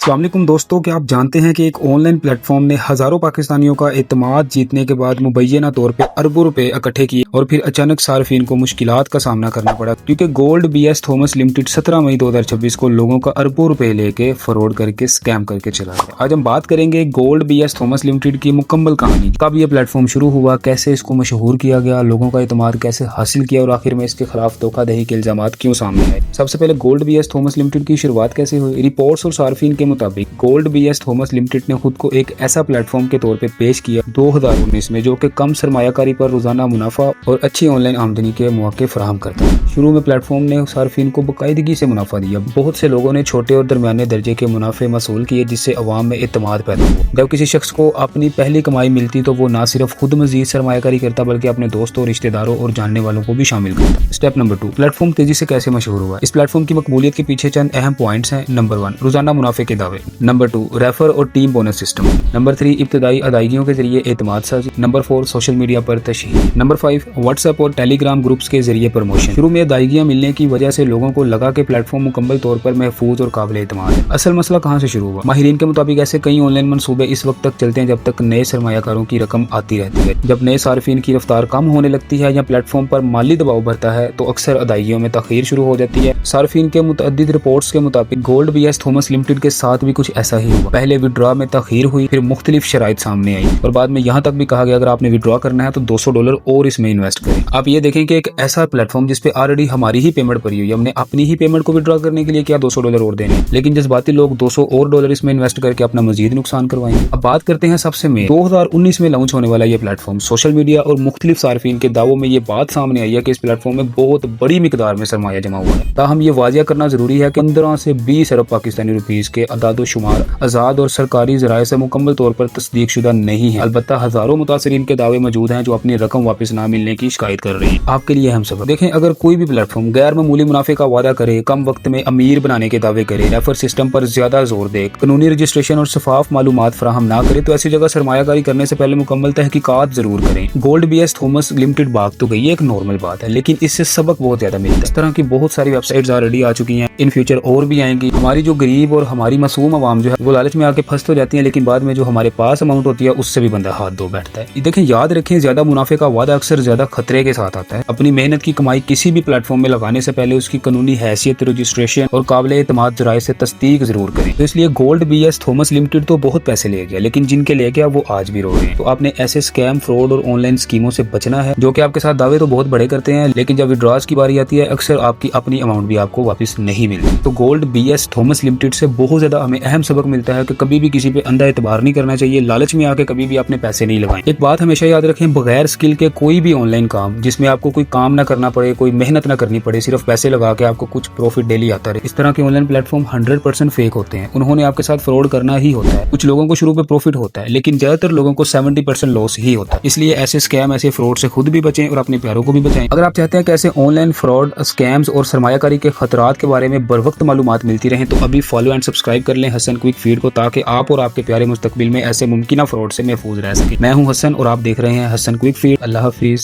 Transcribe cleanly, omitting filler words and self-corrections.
अस्सलाम वालेकुम दोस्तों, क्या आप जानते हैं कि एक ऑनलाइन प्लेटफॉर्म ने हजारों पाकिस्तानियों का एतमाद जीतने के बाद मुबैना तौर पे अरबों रुपए इकट्ठे किए और फिर अचानक सार्फिन को मुश्किलात का सामना करना पड़ा क्योंकि गोल्ड बीएस थॉमस लिमिटेड 17 मई 2026 को लोगों का अरबों रुपए लेके फ्रॉड करके स्कैम करके चला गया। आज हम बात करेंगे गोल्ड बीएस थॉमस लिमिटेड की मुकम्मल कहानी, कब ये प्लेटफॉर्म शुरू हुआ, कैसे इसको मशहूर किया गया, लोगों का एतमाद कैसे हासिल किया और आखिर में इसके खिलाफ धोखाधड़ी के इल्जामात क्यों सामने आए। सबसे पहले गोल्ड बीएस थॉमस लिमिटेड की शुरुआत कैसे हुई। रिपोर्ट्स और सार्फिन के मुताबिक गोल्ड बीएस थॉमस लिमिटेड ने खुद को एक ऐसा प्लेटफॉर्म के तौर पे पेश किया 2019 में जो कि कम सरमायाकारी पर रोजाना मुनाफा और अच्छी ऑनलाइन आमदनी के मौके फराहम करता है। शुरू में प्लेटफॉर्म ने सार्फिन को बाकायदगी से मुनाफा दिया। बहुत से लोगों ने छोटे और दरमियाने दर्जे के मुनाफे वसूल किए जिससे अवाम में एतमाद पैदा हुआ। जब किसी शख्स को अपनी पहली कमाई मिलती तो वो न सिर्फ खुद मजीद सरमायाकारी करता बल्कि अपने दोस्तों, रिश्तेदारों और जानने वालों को भी शामिल करता। स्टेप नंबर 2, प्लेटफॉर्म तेजी से कैसे मशहूर हुआ। इस प्लेटफॉर्म की मकबूलियत के पीछे चंद अहम पॉइंट्स हैं। नंबर 1, रोजाना मुनाफे के दावे। नंबर 2, रेफर और टीम बोनस सिस्टम। नंबर 3, इब्तदाई अदायगियों के जरिए एतमाद साजी। नंबर 4, सोशल मीडिया पर तशहीर। नंबर 5, व्हाट्सएप और टेलीग्राम ग्रुप्स के जरिए प्रमोशन। शुरू में अदायगियां मिलने की वजह से लोगों को लगा कि प्लेटफॉर्म मुकम्मल तौर पर महफूज और काबिल एतमाद है। असल मसला कहां से शुरू हुआ। माहिरीन के मुताबिक ऐसे कई ऑनलाइन मंसूबे इस वक्त तक चलते हैं जब तक नए सरमायाकारों की रकम आती रहती है। जब नए सार्फिन की रफ्तार कम होने लगती है या प्लेटफॉर्म पर माली दबाव बढ़ता है तो अक्सर अदायगियों में तखीर शुरू हो जाती है। सार्फिन के मुतअद्दिद रिपोर्ट्स के मुताबिक गोल्ड बीएस थॉमस लिमिटेड के साथ भी कुछ ऐसा ही हुआ। पहले विड्रॉ में तखीर हुई, फिर मुख्तलिफ शराइत सामने आई और बाद में यहाँ तक भी कहा गया अगर आपने विड्रॉ करना है तो $200 और इसमें इन्वेस्ट करें। आप ये देखें कि एक ऐसा प्लेटफॉर्म जिसपे ऑलरेडी हमारी ही पेमेंट पड़ी हुई है, हमने अपनी ही पेमेंट को विड्रॉ करने के लिए क्या $200 और देने, लेकिन जज्बाती लोग $200 और इसमें इन्वेस्ट करके अपना मजीद नुकसान करवाएंगे। अब बात करते हैं सबसे मेन 2019 में लॉन्च होने वाला ये प्लेटफॉर्म। सोशल मीडिया और मुख्तलिफ सार्फिन के दावों में ये बात सामने आई है कि इस प्लेटफॉर्म में बहुत बड़ी मिकदार में सरमाया जमा हुआ है। ताहम ये वाजिया करना जरूरी है कि 15 से 20 अरब पाकिस्तानी रुपीस के अदाद-ओ-शुमार आजाद और सरकारी जराये से मुकम्मल तौर पर तस्दीक शुदा नहीं है। अलबत्ता हजारों मुतासरीन के दावे मौजूद हैं जो अपनी रकम वापस ना मिलने की शिकायत कर रहे हैं। आपके लिए अहम सबक देखें, अगर कोई भी प्लेटफॉर्म गैर मामूली मुनाफे का वादा करे, कम वक्त में अमीर बनाने के दावे करे, रेफर सिस्टम पर ज्यादा जोर दे, कानूनी रजिस्ट्रेशन और शफाफ मालूमात फराहम ना करे तो ऐसी जगह सरमायाकारी करने से पहले मुकम्मल तहकीकात जरूर करें। गोल्ड बीएस थॉमस लिमिटेड भाग तो गई, एक नॉर्मल बात है, लेकिन इससे सबक बहुत ज्यादा मिलता है। इस तरह की बहुत सारी वेबसाइट्स ऑलरेडी आ चुकी हैं, इन फ्यूचर और भी आएंगी। हमारी जो गरीब और हमारी मासूम आवाम जो है वो लालच में आके फंस तो जाती है, लेकिन बाद में जो हमारे पास अमाउंट होती है उससे भी बंदा हाथ धो बैठता है। देखें, याद रखें, ज्यादा मुनाफे का वादा अक्सर ज्यादा खतरे के साथ आता है। अपनी मेहनत की कमाई किसी भी प्लेटफॉर्म में लगाने से पहले उसकी कानूनी हैसियत, रजिस्ट्रेशन और काबिल एतमाद जराये से तस्दीक जरूर करें। तो इसलिए गोल्ड बीएस थॉमस लिमिटेड तो बहुत पैसे ले गया, लेकिन जिनके ले गया वो आज भी रो रहे हैं। तो आपने ऐसे स्कैम, फ्रॉड और ऑनलाइन स्कीमों से बचना है जो कि आपके साथ दावे तो बहुत बड़े करते हैं, लेकिन जब विड्रॉज की बारी आती है अक्सर आपकी अपनी अमाउंट भी आपको वापस नहीं मिलती। तो गोल्ड बीएस थॉमस लिमिटेड से बहुत ज्यादा हमें अहम सबक मिलता है कि कभी भी किसी पे अंधा एतबार नहीं करना चाहिए, लालच में आके कभी भी अपने पैसे नहीं लगाएं। एक बात हमेशा याद रखें, बगैर स्किल के कोई भी ऑनलाइन काम जिसमें आपको कोई काम ना करना पड़े, कोई मेहनत ना करनी पड़े, सिर्फ पैसे लगा के आपको कुछ प्रॉफिट डेली आता रहे, इस तरह के ऑनलाइन प्लेटफॉर्म 100% फेक होते हैं। उन्होंने आपके साथ फ्रॉड करना ही होता है। कुछ लोगों को शुरू में प्रॉफिट होता है, लेकिन ज्यादातर लोगों को 70% लॉस ही होता है। इसलिए ऐसे स्कैम, ऐसे फ्रॉड से खुद भी बचें और अपने प्यारों को भी बचाएं। अगर आप चाहते हैं कि ऐसे ऑनलाइन फ्रॉड, स्कैम्स और सरमायाकारी के खतरात के बारे में बर वक्त मालूमात मिलती रहें तो अभी फॉलो एंड सब्सक्राइब कर लें हसन क्विक फीड को, ताकि आप और आपके प्यारे मुस्तकबिल में ऐसे मुमकिन फ्रॉड से महफूज रह सके। मैं हूं हसन और आप देख रहे हैं हसन क्विक फीड। अल्लाह हाफिज।